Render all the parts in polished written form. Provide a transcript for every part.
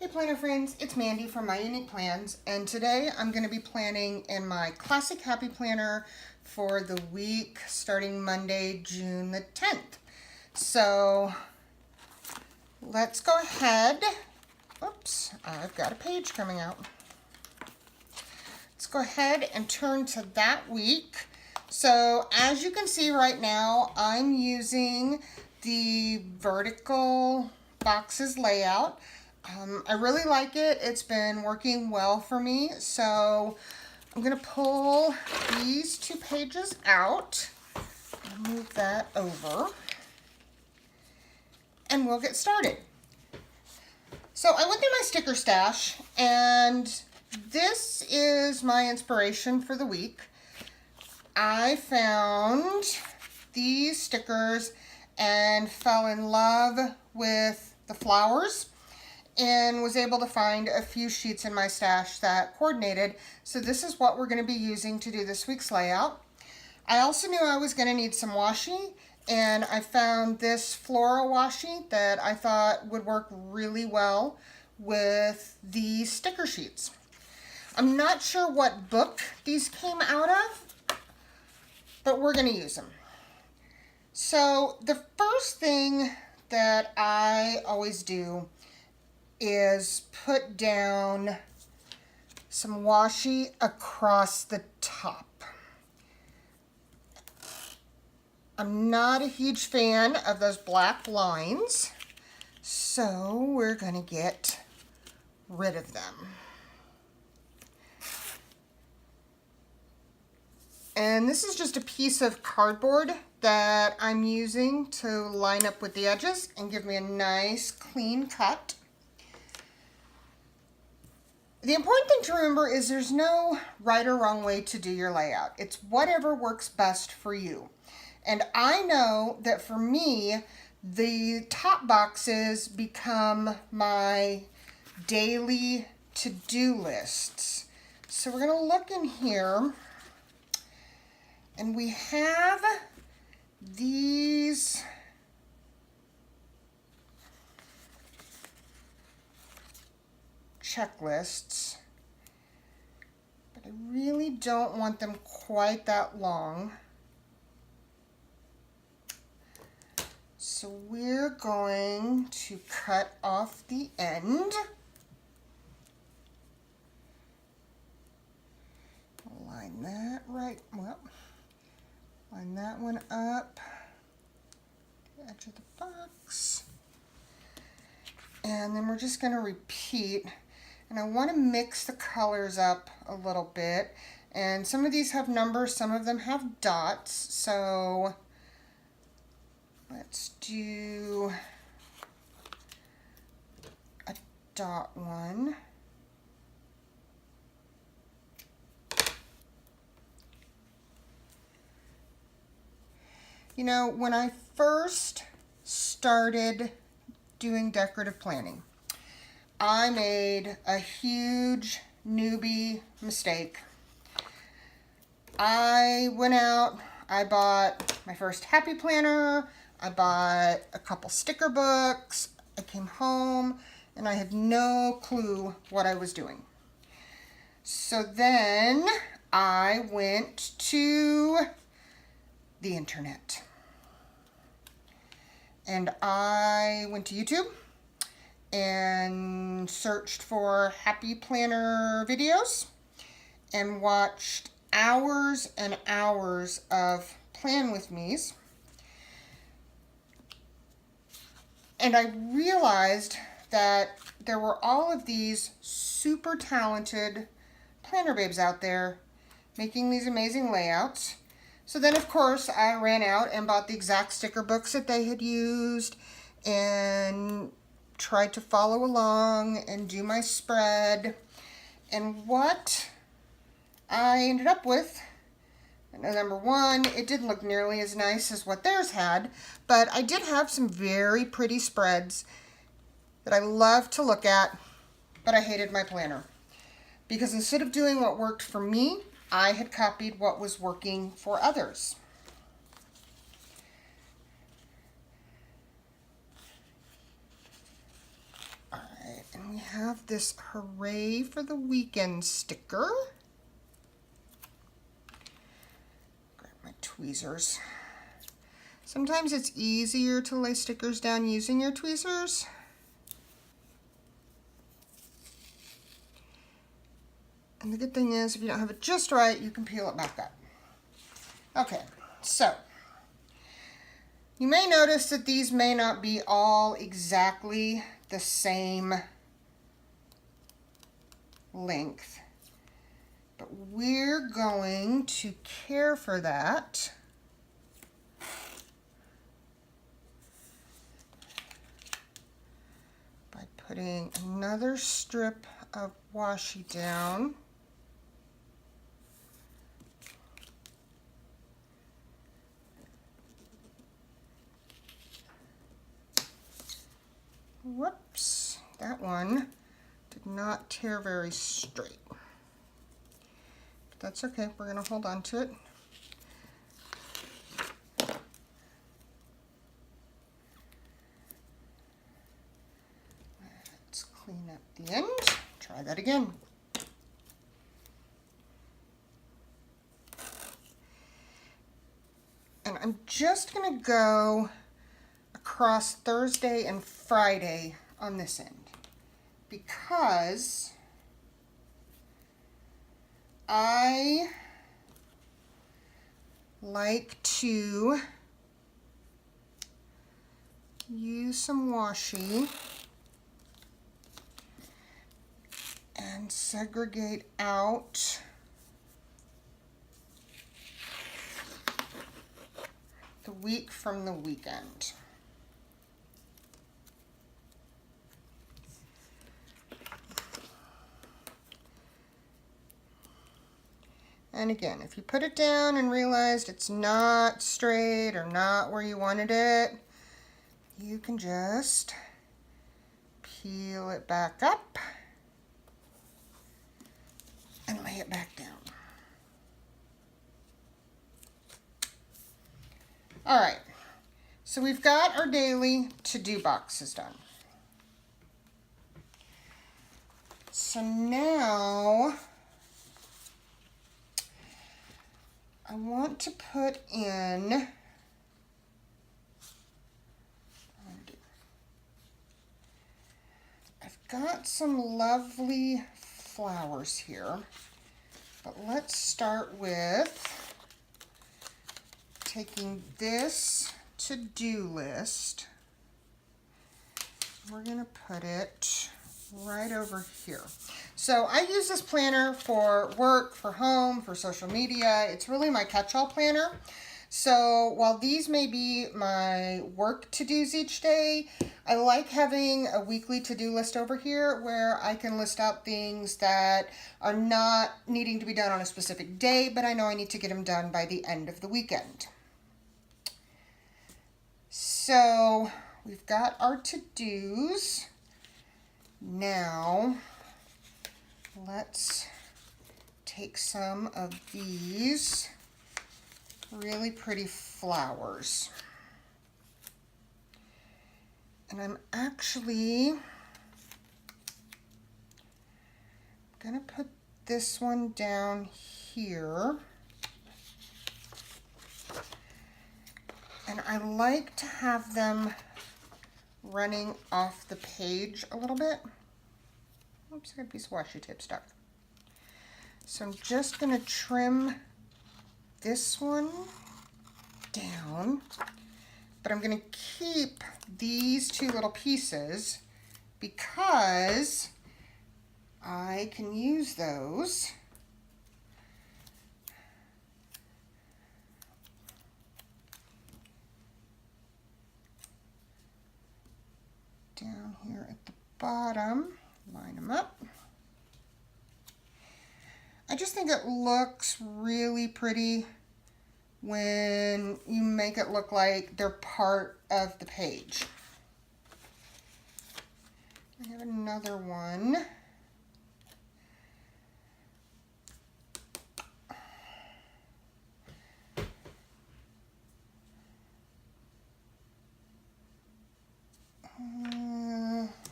Hey planner friends, it's Mandy from My Unique Plans, and today I'm going to be planning in my Classic Happy Planner for the week starting Monday, June the 10th. So let's go ahead. Oops, I've got a page coming out. Let's go ahead and turn to that week. So as you can see right now, I'm using the vertical boxes layout. I really like it. It's been working well for me. So I'm going to pull these two pages out. I'll move that over. And we'll get started. So I went through my sticker stash, and this is my inspiration for the week. I found these stickers and fell in love with the flowers and was able to find a few sheets in my stash that coordinated. So this is what we're going to be using to do this week's layout. I also knew I was going to need some washi, and I found this floral washi that I thought would work really well with these sticker sheets. I'm not sure what book these came out of, but we're going to use them. So the first thing that I always do is put down some washi across the top. I'm not a huge fan of those black lines, so we're going to get rid of them. And this is just a piece of cardboard that I'm using to line up with the edges and give me a nice clean cut. The important thing to remember is there's no right or wrong way to do your layout. It's whatever works best for you. And I know that for me, the top boxes become my daily to-do lists. So we're going to look in here, and we have these checklists, but I really don't want them quite that long. So we're going to cut off the end. Line that right, well, line that one up, the edge of the box. And then we're just going to repeat. And I want to mix the colors up a little bit. And some of these have numbers, some of them have dots. So let's do a dot one. You know, when I first started doing decorative planning, I made a huge newbie mistake. I went out, I bought my first Happy Planner, I bought a couple sticker books, I came home, and I had no clue what I was doing. So then I went to the internet. And I went to YouTube and searched for Happy Planner videos and watched hours and hours of Plan With Me's. And I realized that there were all of these super talented planner babes out there making these amazing layouts. So then, of course, I ran out and bought the exact sticker books that they had used and tried to follow along and do my spread. And what I ended up with, number one, it didn't look nearly as nice as what theirs had, but I did have some very pretty spreads that I love to look at, but I hated my planner. Because instead of doing what worked for me, I had copied what was working for others. All right, and we have this Hooray for the Weekend sticker. Grab my tweezers. Sometimes it's easier to lay stickers down using your tweezers. And the good thing is, if you don't have it just right, you can peel it back up. Okay, so you may notice that these may not be all exactly the same length, but we're going to care for that by putting another strip of washi down. Whoops, that one did not tear very straight. But that's okay, we're going to hold on to it. Let's clean up the end. Try that again. And I'm just going to go across Thursday and Friday on this end because I like to use some washi and segregate out the week from the weekend. And again, if you put it down and realized it's not straight or not where you wanted it, you can just peel it back up and lay it back down. All right, so we've got our daily to-do boxes done. So now I want to put in, I've got some lovely flowers here, but let's start with taking this to-do list. We're going to put it right over here. So I use this planner for work, for home, for social media. It's really my catch-all planner. So while these may be my work to-dos each day, I like having a weekly to-do list over here where I can list out things that are not needing to be done on a specific day, but I know I need to get them done by the end of the weekend. So we've got our to-dos. Now, let's take some of these really pretty flowers. And I'm actually gonna put this one down here. And I like to have them running off the page a little bit. Oops, I got a piece of washi tape stuck. So I'm just going to trim this one down, but I'm going to keep these two little pieces because I can use those down here at the bottom. Line them up. I just think it looks really pretty when you make it look like they're part of the page. I have another one.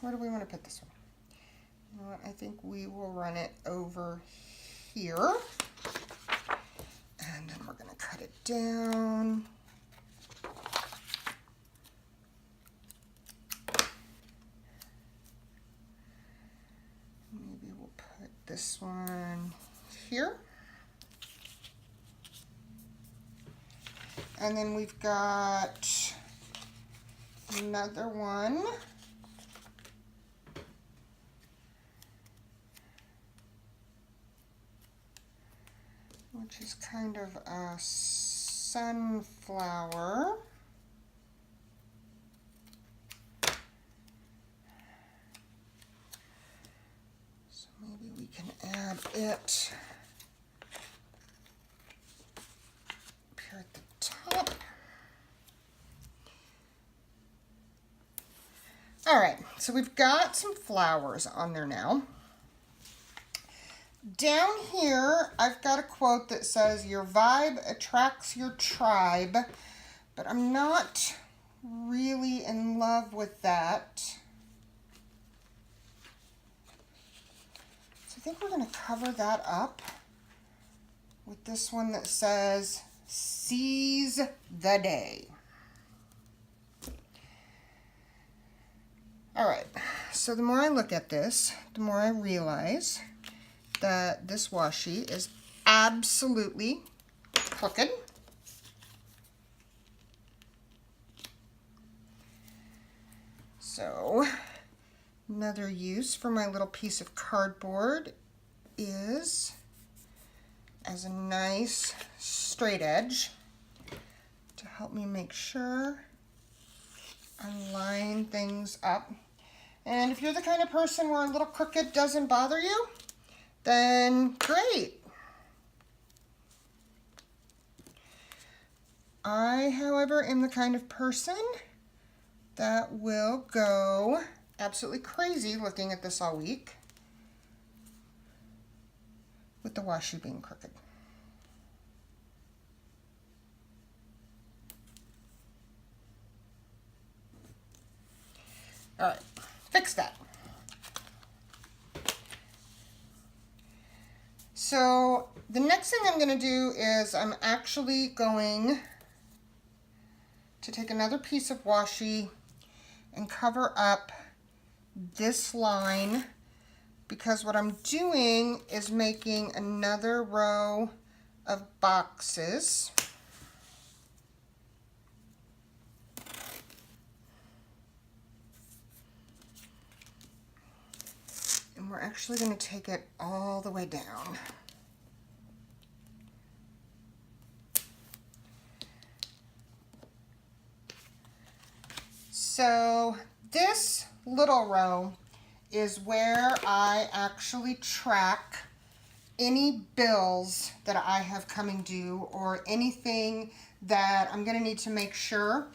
Where do we want to put this one? You know what, I think we will run it over here. And then we're going to cut it down. Maybe we'll put this one here. And then we've got another one. Which is kind of a sunflower. So maybe we can add it up here at the top. All right, so we've got some flowers on there now. Down here, I've got a quote that says, "Your vibe attracts your tribe," but I'm not really in love with that. So I think we're going to cover that up with this one that says, "Seize the day." All right, so the more I look at this, the more I realize that this washi is absolutely crooked. So another use for my little piece of cardboard is as a nice straight edge to help me make sure I line things up. And if you're the kind of person where a little crooked doesn't bother you, then great. I, however, am the kind of person that will go absolutely crazy looking at this all week with the washi being crooked. All right, fix that. So the next thing I'm going to do is I'm actually going to take another piece of washi and cover up this line, because what I'm doing is making another row of boxes. And we're actually going to take it all the way down. So this little row is where I actually track any bills that I have coming due, or anything that I'm going to need to make sure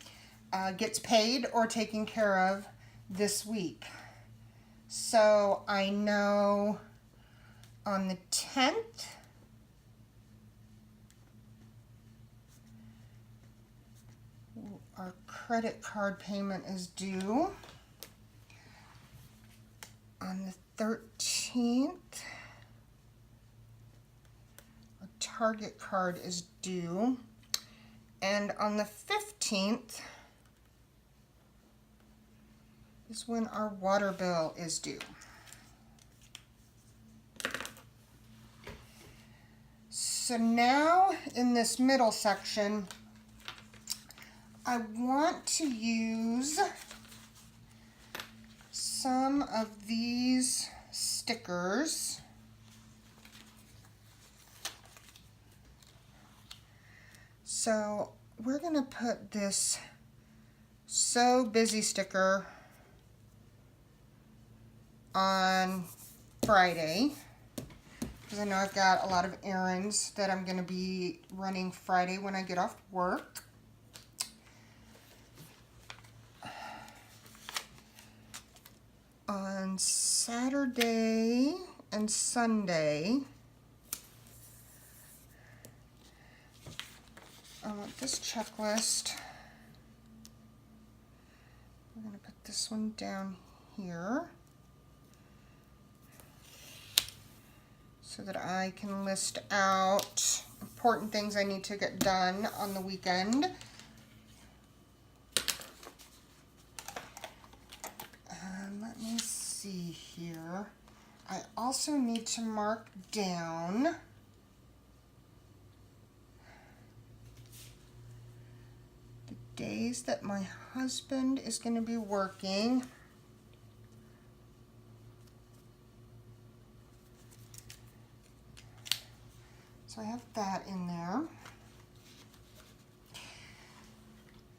gets paid or taken care of this week. So I know on the 10th, our credit card payment is due. On the 13th, our Target card is due. And on the 15th is when our water bill is due. So now in this middle section, I want to use some of these stickers. So we're going to put this So Busy sticker on Friday, because I know I've got a lot of errands that I'm going to be running Friday when I get off work. On Saturday and Sunday, I want this checklist. We're going to put this one down here. so that I can list out important things I need to get done on the weekend. Let me see here. I also need to mark down the days that my husband is going to be working. So I have that in there.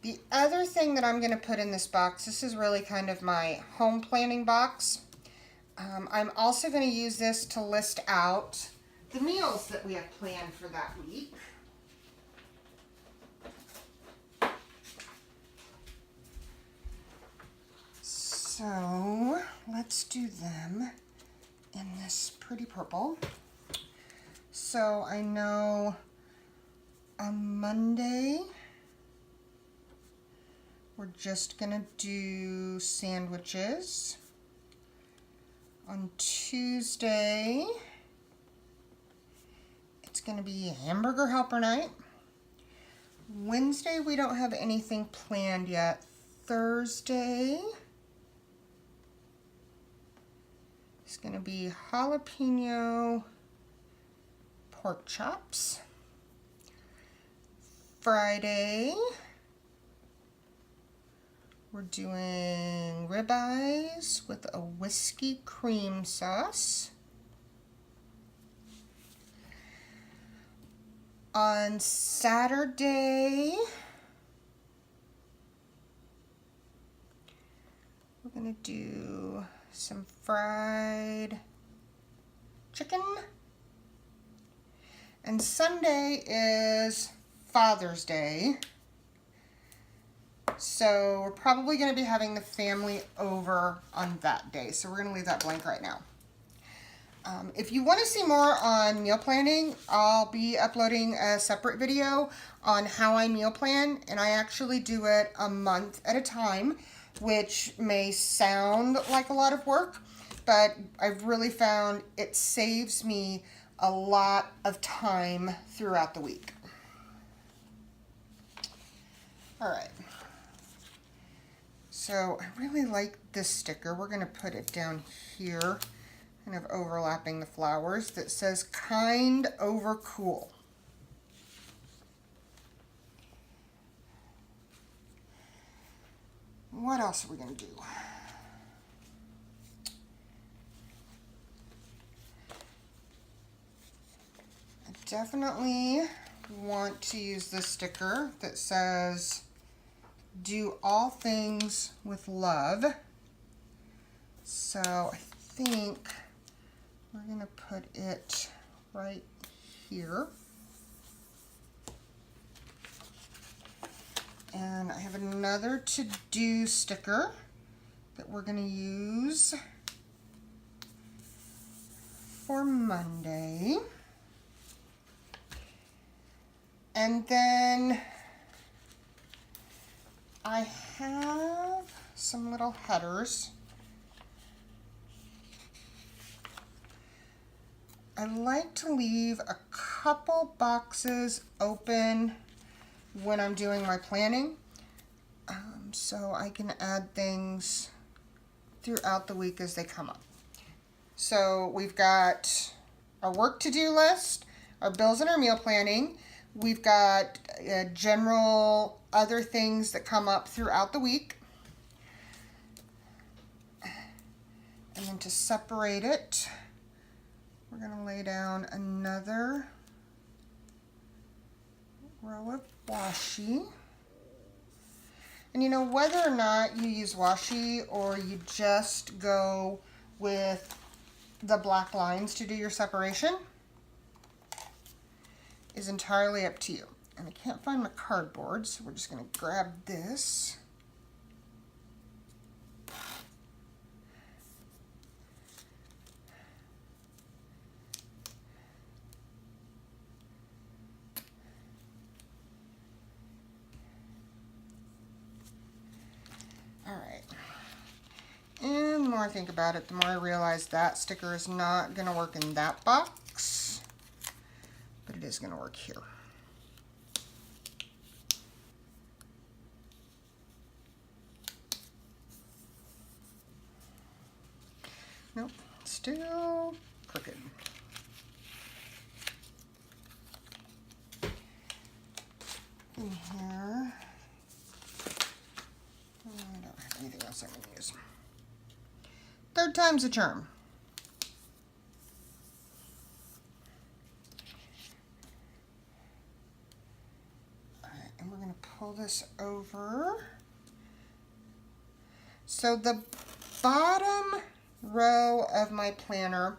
The other thing that I'm going to put in this box, this is really kind of my home planning box. I'm also going to use this to list out the meals that we have planned for that week. So let's do them in this pretty purple. So I know on Monday, we're just gonna do sandwiches. On Tuesday, it's gonna be hamburger helper night. Wednesday, we don't have anything planned yet. Thursday, it's gonna be jalapeno pork chops. Friday, we're doing ribeyes with a whiskey cream sauce. On Saturday, we're gonna do some fried chicken. And Sunday is Father's Day. So we're probably going to be having the family over on that day. So we're going to leave that blank right now. If you want to see more on meal planning, I'll be uploading a separate video on how I meal plan. And I actually do it a month at a time, which may sound like a lot of work, but I've really found it saves me a lot of time throughout the week. All right. So I really like this sticker. We're going to put it down here, kind of overlapping the flowers, that says kind over cool. What else are we going to do? I definitely want to use this sticker that says do all things with love. So I think we're going to put it right here. And I have another to-do sticker that we're going to use for Monday. And then I have some little headers. I like to leave a couple boxes open when I'm doing my planning, so I can add things throughout the week as they come up. So we've got our work to-do list, our bills and our meal planning. We've got general other things that come up throughout the week. And then to separate it, we're going to lay down another row of washi. And you know, whether or not you use washi or you just go with the black lines to do your separation is entirely up to you. And I can't find my cardboard, so we're just going to grab this. Alright, and the more I think about it, the more I realize that sticker is not going to work in that box. is going to work here. Nope, still crooked. In here, I don't have anything else I can use. Third time's a charm. All right, and we're going to pull this over. So the bottom row of my planner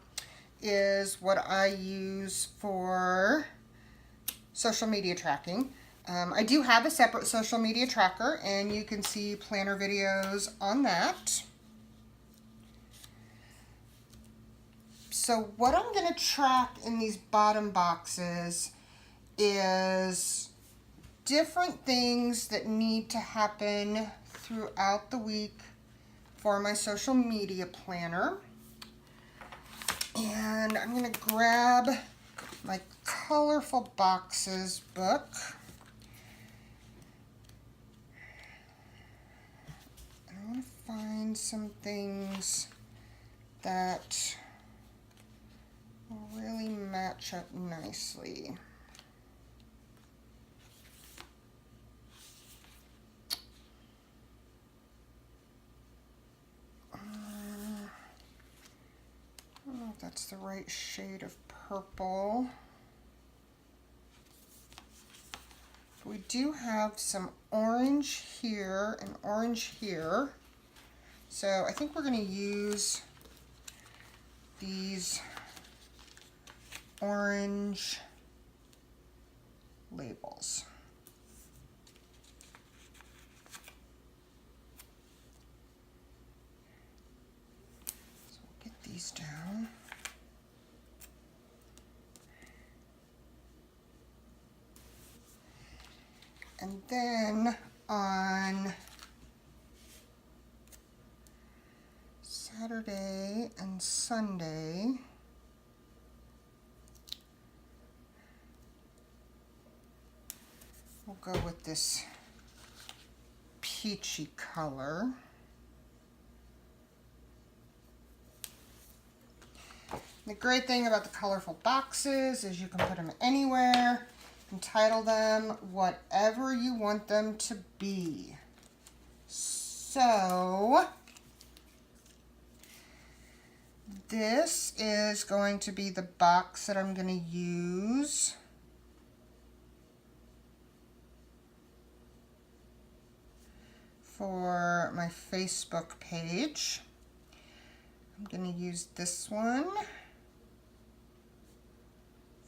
is what I use for social media tracking. I do have a separate social media tracker, and you can see planner videos on that. So what I'm going to track in these bottom boxes is different things that need to happen throughout the week for my social media planner. And I'm going to grab my Colorful Boxes book. I want to find some things that will really match up nicely. I don't know if that's the right shade of purple. We do have some orange here and orange here. So I think we're going to use these orange labels. So we'll get these down. And then on Saturday and Sunday, we'll go with this peachy color. The great thing about the colorful boxes is you can put them anywhere and title them whatever you want them to be. So this is going to be the box that I'm going to use for my Facebook page. I'm going to use this one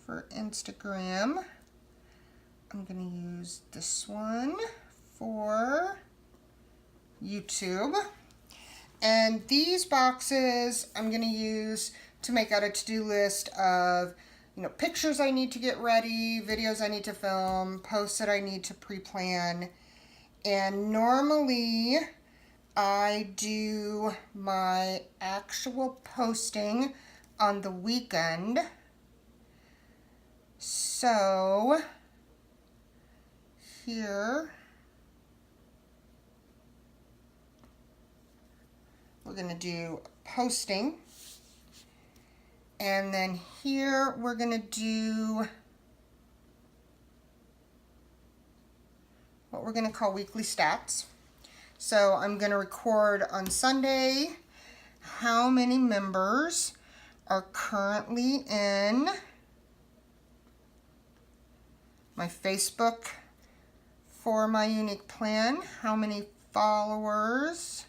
for Instagram. I'm going to use this one for YouTube. And these boxes I'm going to use to make out a to-do list of, pictures I need to get ready, videos I need to film, posts that I need to pre-plan. And normally I do my actual posting on the weekend. So here we're going to do posting, and then here we're going to do what we're going to call weekly stats. So I'm going to record on Sunday how many members are currently in my Facebook for my unique plan, how many followers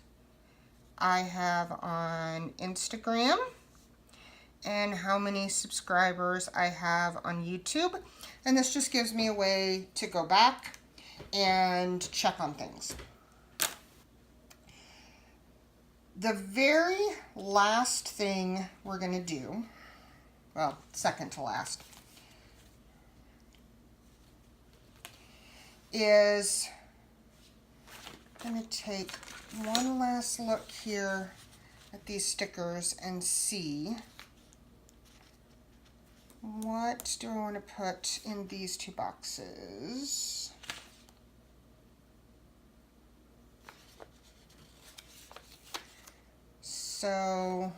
I have on Instagram, and how many subscribers I have on YouTube. And this just gives me a way to go back and check on things. The very last thing we're going to do, well, second to last, is I'm going to take one last look here at these stickers and see what do I want to put in these two boxes? So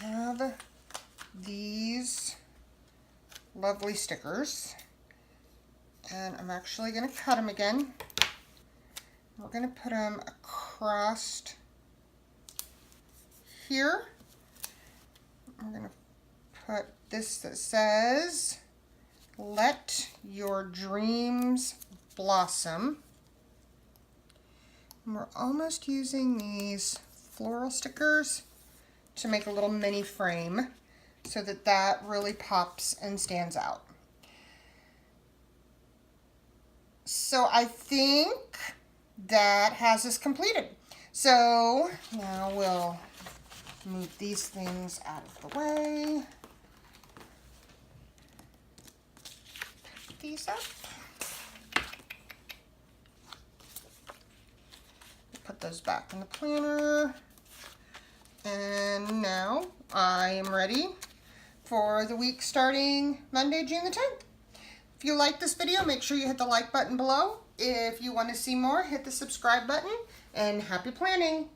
I have these lovely stickers, and I'm actually going to cut them again. We're going to put them across here. I'm going to put this that says, "Let your dreams blossom." And we're almost using these floral stickers to make a little mini frame so that that really pops and stands out. So I think that has us completed. So now we'll move these things out of the way. Pick these up. Put those back in the planner. And now I am ready for the week starting Monday, June the 10th. If you like this video, make sure you hit the like button below. If you want to see more, hit the subscribe button, and happy planning!